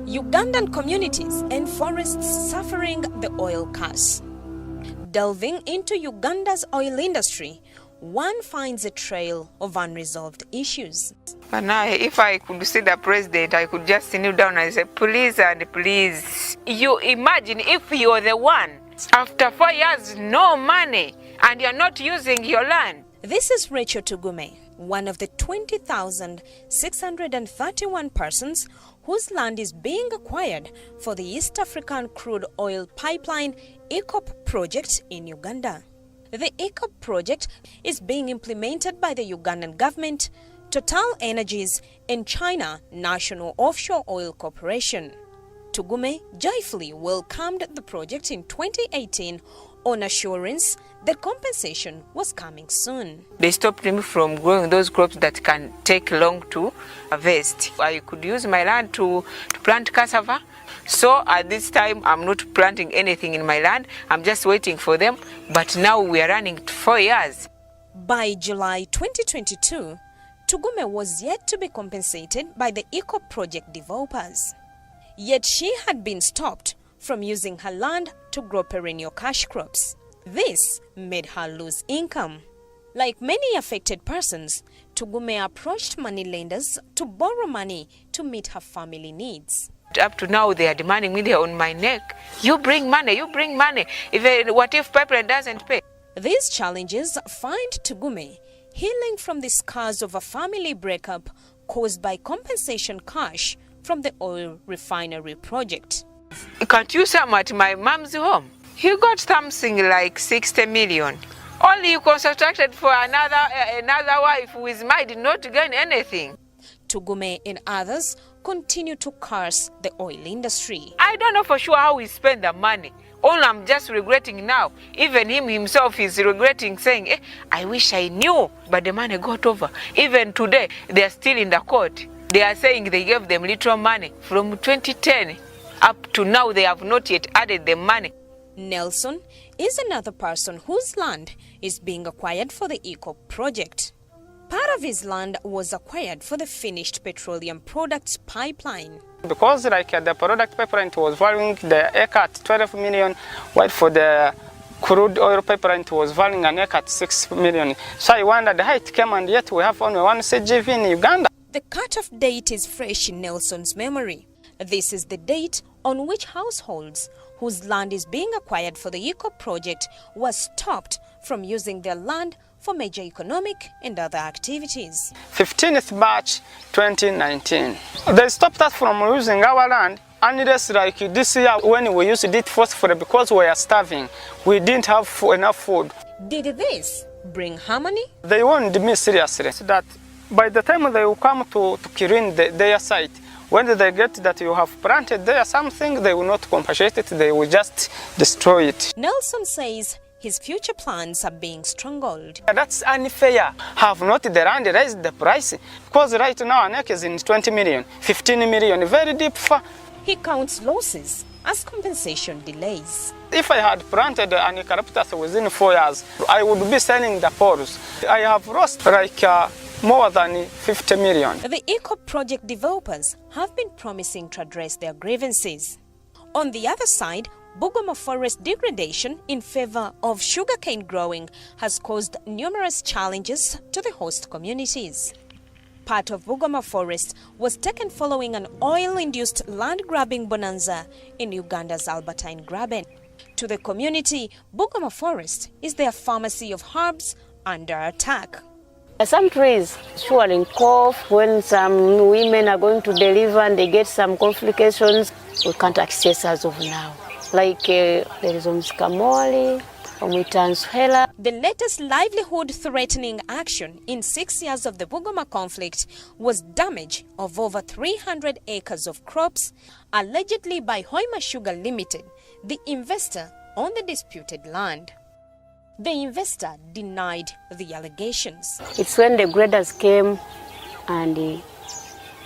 Ugandan communities and forests suffering the oil curse. Delving into Uganda's oil industry, one finds a trail of unresolved issues. But now, if I could see the president, I could just kneel down and say, please and please. You imagine if you're the one, after 4 years, no money, and you're not using your land. This is Rachel Tugume, one of the 20,631 persons whose land is being acquired for the East African crude oil pipeline EACOP project in Uganda. The EACOP project is being implemented by the Ugandan government, Total Energies, and China National Offshore Oil Corporation. Tugume joyfully welcomed the project in 2018 on assurance that compensation was coming soon. They stopped me from growing those crops that can take long to harvest. I could use my land to plant cassava. So at this time, I'm not planting anything in my land. I'm just waiting for them. But now we are running 4 years. By July 2022, Tugume was yet to be compensated by the EACOP project developers. Yet she had been stopped from using her land to grow perennial cash crops. This made her lose income. Like many affected persons, Tugume approached moneylenders to borrow money to meet her family needs. Up to now, they are demanding me, they're on my neck. You bring money, you bring money. What if pipeline doesn't pay? These challenges find Tugume healing from the scars of a family breakup caused by compensation cash from the oil refinery project. Can't you see I'm at my mom's home? He got something like 60 million. Only you constructed for another wife who is married, not to gain anything. Tugume and others continue to curse the oil industry. I don't know for sure how we spend the money. All I'm just regretting now, even him himself is regretting, saying, I wish I knew, but the money got over. Even today, they are still in the court. They are saying they gave them little money. From 2010 up to now, they have not yet added the money. Nelson is another person whose land is being acquired for the EACOP project. Part of his land was acquired for the finished petroleum products pipeline. Because the product pipeline was valuing the acre at 12 million, while for the crude oil pipeline was valuing an acre at 6 million. So I wondered how it came, and yet we have only one CGV in Uganda. The cut-off date is fresh in Nelson's memory. This is the date on which households whose land is being acquired for the EACOP project were stopped from using their land for major economic and other activities. 15th March 2019. They stopped us from using our land unless like this year when we used it forcefully because we are starving. We didn't have enough food. Did this bring harmony? They warned me seriously that by the time they will come to clean their site, when they get that you have planted there something, they will not compensate it, they will just destroy it. Nelson says his future plans are being strangled. That's unfair. Have not the land raised the price? Because right now an acre is in 20 million, 15 million, very deep. He counts losses as compensation delays. If I had planted an eucalyptus within 4 years, I would be selling the poles. I have lost like more than 50 million. The EACOP project developers have been promising to address their grievances. On the other side, Bugoma forest degradation in favor of sugarcane growing has caused numerous challenges to the host communities. Part of Bugoma forest was taken following an oil-induced land-grabbing bonanza in Uganda's Albertine Graben. To the community, Bugoma forest is their pharmacy of herbs under attack. Some trees surely cough when some women are going to deliver and they get some complications. We can't access as of now. Like there is Omskamoli, Omitansuhela. The latest livelihood-threatening action in 6 years of the Bugoma conflict was damage of over 300 acres of crops, allegedly by Hoima Sugar Limited, the investor on the disputed land. The investor denied the allegations. It's when the graders came and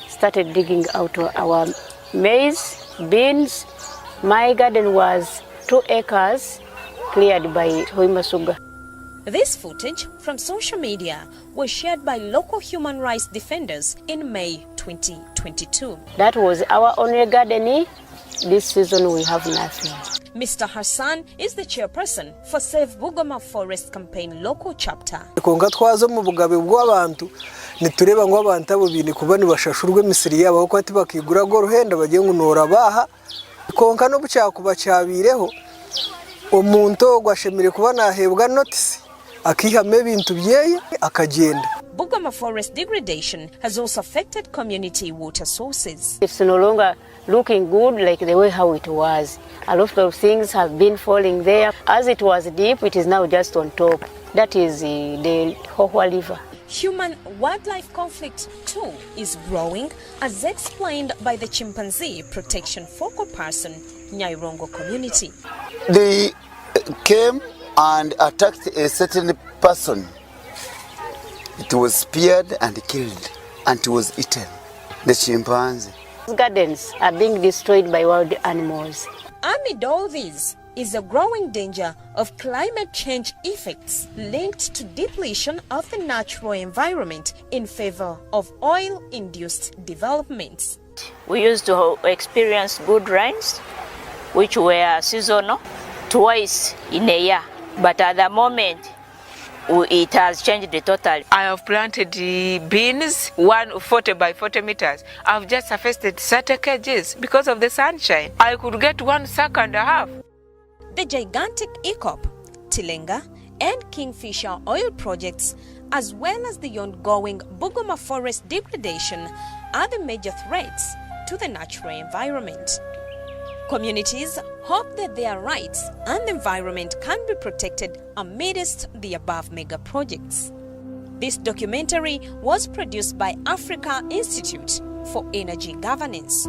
started digging out our maize, beans. My garden was 2 acres cleared by Hoima Sugar. This footage from social media was shared by local human rights defenders in May 2022. That was our only garden. This season we have nothing. Mr. Hassan is the chairperson for Save Bugoma Forest Campaign local chapter. Konga twazo mu bugabe bw'abantu nitureba ngo abantu abo bini kuba nibashashurwe misiri yabo ko ati bakigura go ruhenda bagiye ngunora baha konka no bucyakuba cyabireho omuntu gwashemire kuba nahebwa notice akihame ibintu byeye akagenda. Bugoma forest degradation has also affected community water sources. It's no longer looking good like the way how it was. A lot of things have been falling there. As it was deep, it is now just on top. That is the Hohwa River. Human-wildlife conflict too is growing, as explained by the chimpanzee protection focal person, Nyairongo community. They came and attacked a certain person. It was speared and killed, and it was eaten. The chimpanzee. Gardens are being destroyed by wild animals. Amid all this is a growing danger of climate change effects linked to depletion of the natural environment in favor of oil-induced developments. We used to experience good rains, which were seasonal, twice in a year. But at the moment, it has changed totally. I have planted beans, 40 by 40 meters. I've just harvested 30 kgs because of the sunshine. I could get 1.5 sacks. The gigantic EACOP, Tilenga, and Kingfisher oil projects, as well as the ongoing Bugoma forest degradation, are the major threats to the natural environment. Communities hope that their rights and the environment can be protected amidst the above mega projects. This documentary was produced by Africa Institute for Energy Governance.